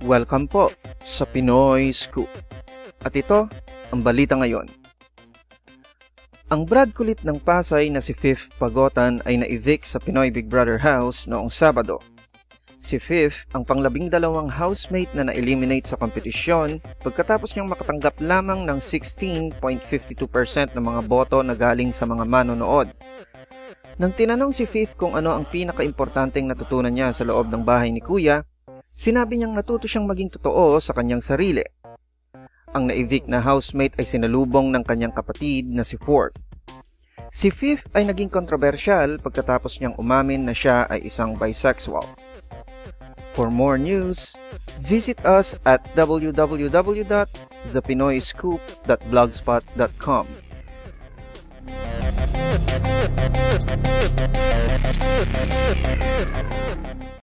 Welcome po sa Pinoy Scoop. At ito, ang balita ngayon. Ang Brad kulit ng Pasay na si Fifth Pagotan ay na-evict sa Pinoy Big Brother house noong Sabado. Si Fifth ang pang-12 housemate na na-eliminate sa kompetisyon pagkatapos niyang makatanggap lamang ng 16.52% ng mga boto na galing sa mga manonood. Nang tinanong si Fifth kung ano ang pinaka-importanteng natutunan niya sa loob ng bahay ni Kuya, sinabi niyang natuto siyang maging totoo sa kanyang sarili. Ang na-evict na housemate ay sinalubong ng kanyang kapatid na si Fourth. Si Fifth ay naging kontrobersyal pagkatapos niyang umamin na siya ay isang bisexual. For more news, visit us at www.thepinoyscoop.blogspot.com.